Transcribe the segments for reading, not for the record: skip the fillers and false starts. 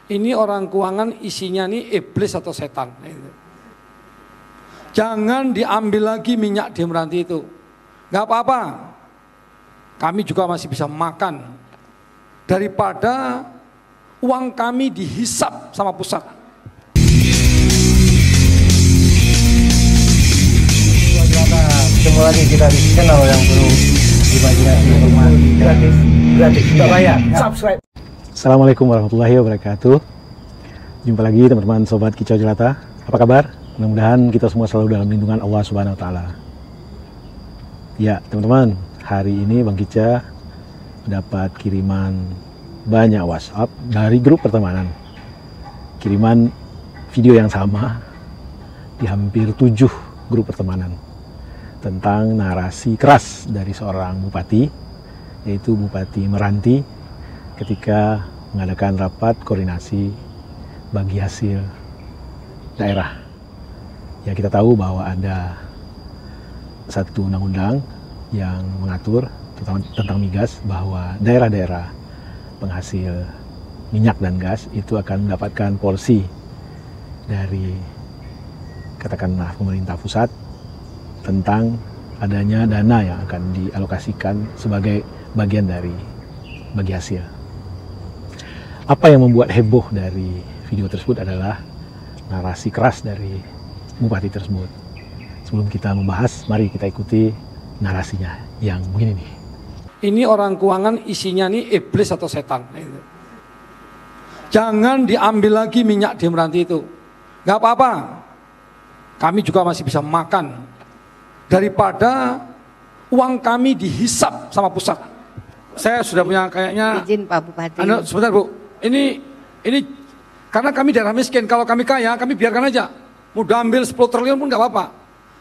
Ini orang keuangan isinya nih iblis atau setan. Jangan diambil lagi minyak di Meranti itu. Gak apa-apa. Kami juga masih bisa makan. Daripada uang kami dihisap sama pusat. Ketemu lagi kita di channel yang perlu dibagikan informasi gratis, tidak bayar. Subscribe. Assalamualaikum warahmatullahi wabarakatuh. Jumpa lagi teman-teman sobat Kicau Jelata. Apa kabar? Mudah-mudahan kita semua selalu dalam lindungan Allah Subhanahu wa taala. Ya, teman-teman, hari ini Bang Kica dapat kiriman banyak WhatsApp dari grup pertemanan. Kiriman video yang sama di hampir 7 grup pertemanan tentang narasi keras dari seorang bupati, yaitu Bupati Meranti, ketika mengadakan rapat koordinasi bagi hasil daerah. Ya, kita tahu bahwa ada satu undang-undang yang mengatur tentang migas, bahwa daerah-daerah penghasil minyak dan gas itu akan mendapatkan porsi dari katakanlah pemerintah pusat tentang adanya dana yang akan dialokasikan sebagai bagian dari bagi hasil. Apa yang membuat heboh dari video tersebut adalah narasi keras dari bupati tersebut. Sebelum kita membahas, mari kita ikuti narasinya yang begini nih. Ini orang keuangan isinya nih iblis atau setan. Jangan diambil lagi minyak di Meranti itu. Gak apa-apa. Kami juga masih bisa makan. Daripada uang kami dihisap sama pusat. Saya sudah punya kayaknya. Izin Pak Bupati. Sebentar Bu. Ini karena kami daerah miskin. Kalau kami kaya, kami biarkan aja. Mudah ambil 10 triliun pun gak apa-apa.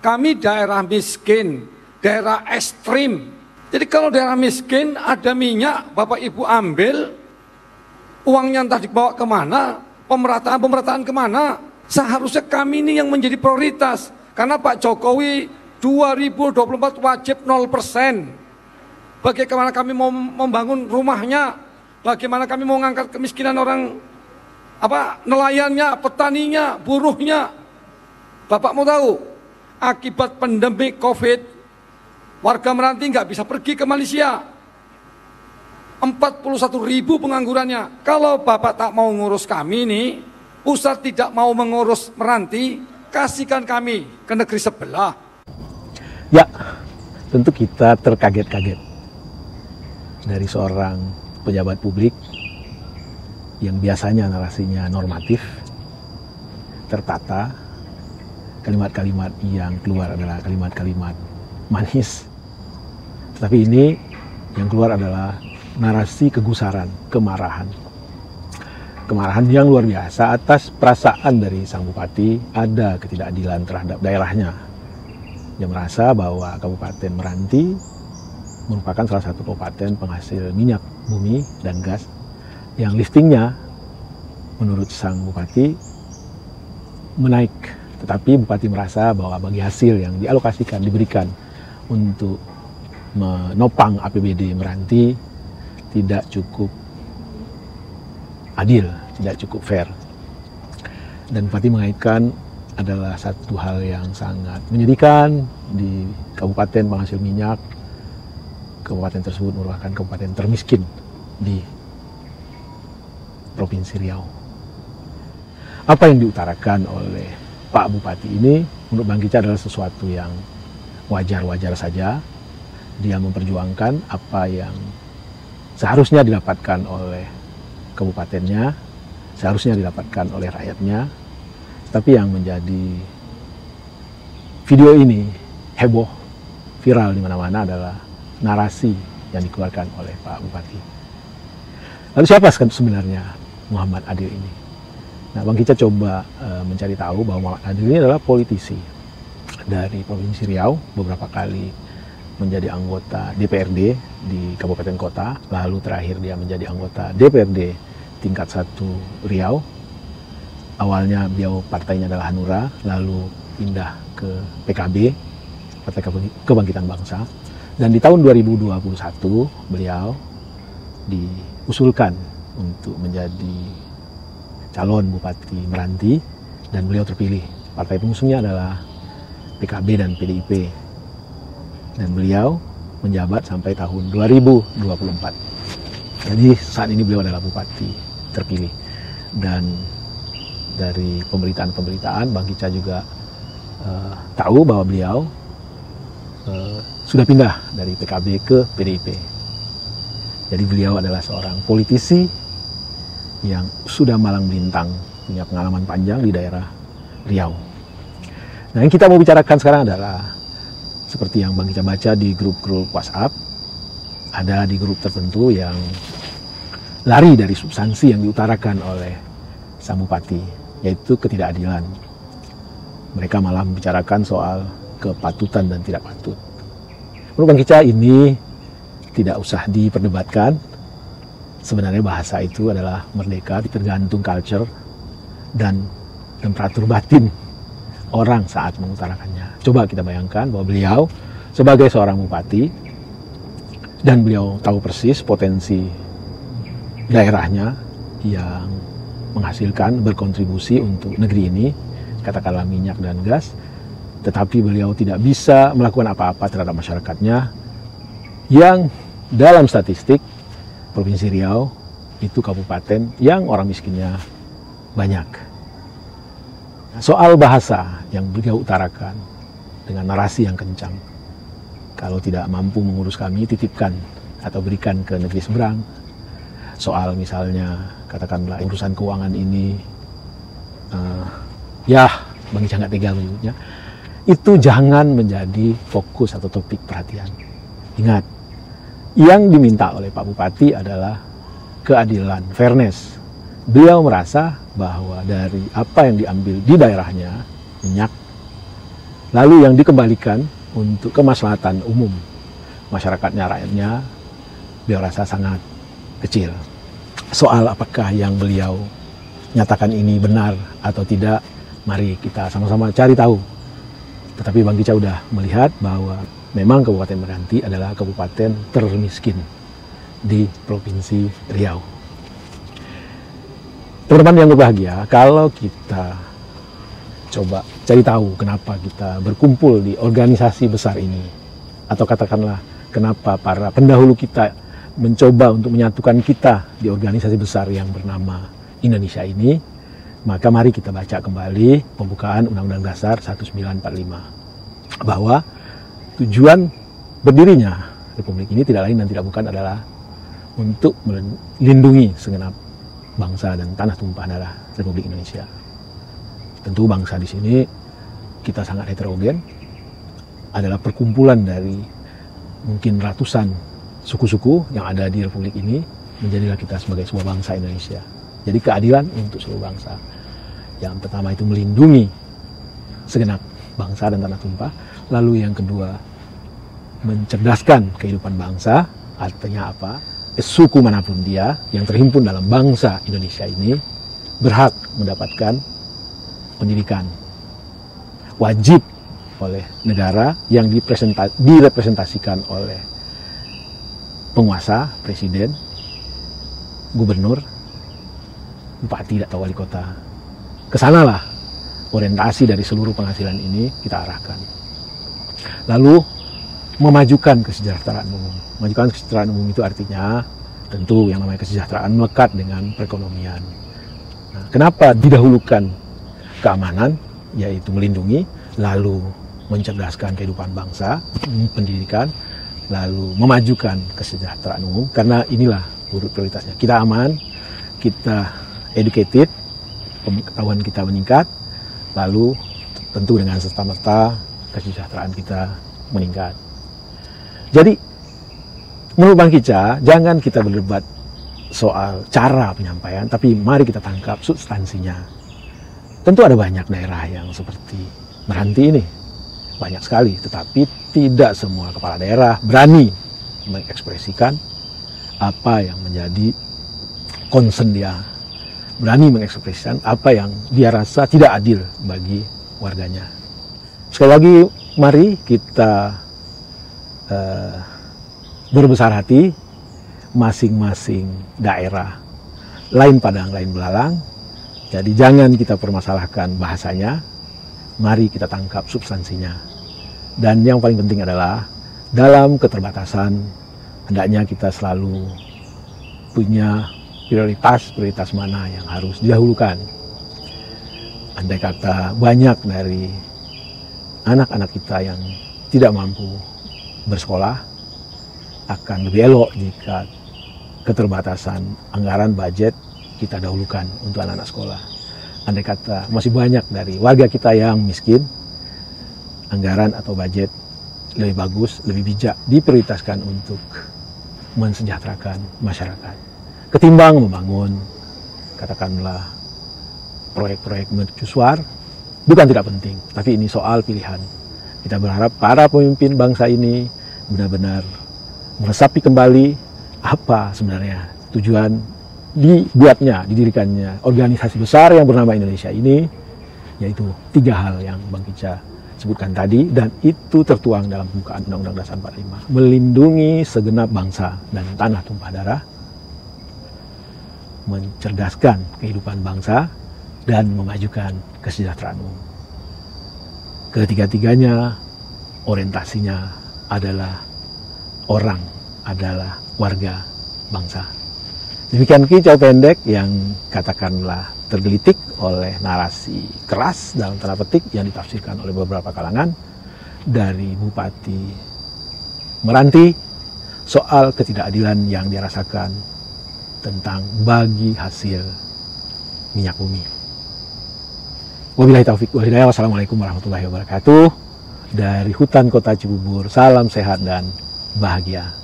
Kami daerah miskin, daerah ekstrim. Jadi kalau daerah miskin ada minyak, Bapak Ibu ambil, uangnya entah dibawa kemana, pemerataan kemana. Seharusnya kami ini yang menjadi prioritas. Karena Pak Jokowi 2024 wajib 0%. Bagaimana kami mau membangun rumahnya, bagaimana kami mau mengangkat kemiskinan orang, nelayannya, petaninya, buruhnya. Bapak mau tahu, akibat pandemi COVID, warga Meranti nggak bisa pergi ke Malaysia. 41.000 penganggurannya. Kalau Bapak tak mau ngurus kami nih, pusat tidak mau mengurus Meranti, kasihkan kami ke negeri sebelah. Ya, tentu kita terkaget-kaget dari seorang pejabat publik yang biasanya narasinya normatif, tertata, kalimat-kalimat yang keluar adalah kalimat-kalimat manis. Tetapi ini yang keluar adalah narasi kegusaran, kemarahan. Kemarahan yang luar biasa atas perasaan dari sang bupati ada ketidakadilan terhadap daerahnya. Dia merasa bahwa Kabupaten Meranti merupakan salah satu kabupaten penghasil minyak bumi dan gas yang liftingnya menurut sang bupati menaik. Tetapi bupati merasa bahwa bagi hasil yang dialokasikan, diberikan untuk menopang APBD Meranti tidak cukup adil, tidak cukup fair. Dan bupati mengaitkan adalah satu hal yang sangat menyedihkan di kabupaten penghasil minyak. Kabupaten tersebut merupakan kabupaten termiskin di Provinsi Riau. Apa yang diutarakan oleh Pak Bupati ini menurut Bang Kica adalah sesuatu yang wajar-wajar saja. Dia memperjuangkan apa yang seharusnya didapatkan oleh kabupatennya, seharusnya didapatkan oleh rakyatnya. Tapi yang menjadi video ini heboh, viral di mana-mana adalah narasi yang dikeluarkan oleh Pak Bupati. Lalu siapa sebenarnya Muhammad Adil ini? Nah, Bang Kica coba mencari tahu bahwa Muhammad Adil ini adalah politisi dari Provinsi Riau, beberapa kali menjadi anggota DPRD di Kabupaten Kota, lalu terakhir dia menjadi anggota DPRD tingkat 1 Riau. Awalnya beliau partainya adalah Hanura, lalu pindah ke PKB, Partai Kebangkitan Bangsa. Dan di tahun 2021 beliau diusulkan untuk menjadi calon Bupati Meranti dan beliau terpilih. Partai pengusungnya adalah PKB dan PDIP. Dan beliau menjabat sampai tahun 2024. Jadi saat ini beliau adalah Bupati terpilih. Dan dari pemberitaan Bang Kicca juga tahu bahwa beliau sudah pindah dari PKB ke PDIP. Jadi beliau adalah seorang politisi yang sudah malang melintang, punya pengalaman panjang di daerah Riau. Nah, yang kita mau bicarakan sekarang adalah seperti yang Bang Kicca baca di grup-grup WhatsApp, ada di grup tertentu yang lari dari substansi yang diutarakan oleh sang bupati, yaitu ketidakadilan. Mereka malah membicarakan soal kepatutan dan tidak patut. Menurut Bang Kicca ini tidak usah diperdebatkan. Sebenarnya bahasa itu adalah merdeka, tergantung culture dan temperatur batin orang saat mengutarakannya. Coba kita bayangkan bahwa beliau sebagai seorang bupati dan beliau tahu persis potensi daerahnya yang menghasilkan, berkontribusi untuk negeri ini, katakanlah minyak dan gas, tetapi beliau tidak bisa melakukan apa-apa terhadap masyarakatnya yang dalam statistik Provinsi Riau itu kabupaten yang orang miskinnya banyak. Soal bahasa yang beliau utarakan dengan narasi yang kencang, kalau tidak mampu mengurus kami, titipkan atau berikan ke negeri seberang. Soal misalnya katakanlah urusan keuangan ini, ya Bang Kicca nggak tega menyebutnya, itu jangan menjadi fokus atau topik perhatian. Ingat, yang diminta oleh Pak Bupati adalah keadilan, fairness. Beliau merasa bahwa dari apa yang diambil di daerahnya, minyak, lalu yang dikembalikan untuk kemaslahatan umum masyarakatnya, rakyatnya, beliau rasa sangat kecil. Soal apakah yang beliau nyatakan ini benar atau tidak, mari kita sama-sama cari tahu. Tetapi Bang Kicca udah melihat bahwa memang Kabupaten Meranti adalah kabupaten termiskin di Provinsi Riau. Teman-teman yang berbahagia, kalau kita coba cari tahu kenapa kita berkumpul di organisasi besar ini, atau katakanlah kenapa para pendahulu kita mencoba untuk menyatukan kita di organisasi besar yang bernama Indonesia ini, maka mari kita baca kembali pembukaan Undang-Undang Dasar 1945, bahwa tujuan berdirinya Republik ini tidak lain dan tidak bukan adalah untuk melindungi segenap bangsa dan tanah tumpah darah Republik Indonesia. Tentu bangsa di sini kita sangat heterogen, adalah perkumpulan dari mungkin ratusan suku-suku yang ada di Republik ini, menjadilah kita sebagai sebuah bangsa Indonesia. Jadi keadilan untuk seluruh bangsa. Yang pertama itu melindungi segenap bangsa dan tanah tumpah. Lalu yang kedua, mencerdaskan kehidupan bangsa. Artinya apa? Suku manapun dia yang terhimpun dalam bangsa Indonesia ini berhak mendapatkan pendidikan. Wajib oleh negara yang direpresentasikan oleh penguasa, presiden, gubernur, bupati atau wali kota. Kesanalah orientasi dari seluruh penghasilan ini kita arahkan. Lalu memajukan kesejahteraan umum. Memajukan kesejahteraan umum itu artinya tentu yang namanya kesejahteraan melekat dengan perekonomian. Nah, kenapa didahulukan keamanan, yaitu melindungi, lalu mencerdaskan kehidupan bangsa, pendidikan, lalu memajukan kesejahteraan umum, karena inilah urut prioritasnya. Kita aman, kita educated, pengetahuan kita meningkat, lalu tentu dengan serta-merta kesejahteraan kita meningkat. Jadi menurut Bang Kicca, jangan kita berdebat soal cara penyampaian, tapi mari kita tangkap substansinya. Tentu ada banyak daerah yang seperti Meranti ini, banyak sekali, tetapi tidak semua kepala daerah berani mengekspresikan apa yang menjadi concern dia, berani mengekspresikan apa yang dia rasa tidak adil bagi warganya. Sekali lagi, mari kita berbesar hati, masing-masing daerah lain padang lain belalang, Jadi jangan kita permasalahkan bahasanya, mari kita tangkap substansinya. Dan yang paling penting adalah dalam keterbatasan hendaknya kita selalu punya prioritas mana yang harus didahulukan. Andai kata banyak dari anak-anak kita yang tidak mampu bersekolah, akan lebih elok jika keterbatasan anggaran budget kita dahulukan untuk anak-anak sekolah. Andai kata masih banyak dari warga kita yang miskin, anggaran atau budget lebih bagus, lebih bijak diprioritaskan untuk mensejahterakan masyarakat. Ketimbang membangun, katakanlah, proyek-proyek mercusuar, bukan tidak penting, tapi ini soal pilihan. Kita berharap para pemimpin bangsa ini benar-benar meresapi kembali apa sebenarnya tujuan didirikannya organisasi besar yang bernama Indonesia ini, yaitu 3 hal yang Bang Kica sebutkan tadi, dan itu tertuang dalam pembukaan Undang-Undang Dasar 45. Melindungi segenap bangsa dan tanah tumpah darah, mencerdaskan kehidupan bangsa, dan memajukan kesejahteraan umum. Ketiga-tiganya orientasinya adalah orang, adalah warga bangsa. Demikian kicau pendek yang katakanlah tergelitik oleh narasi keras dalam tanda petik yang ditafsirkan oleh beberapa kalangan dari Bupati Meranti soal ketidakadilan yang dirasakan tentang bagi hasil minyak bumi. Wabillahi taufik wal hidayah. Wassalamualaikum warahmatullahi wabarakatuh. Dari hutan kota Cibubur, salam sehat dan bahagia.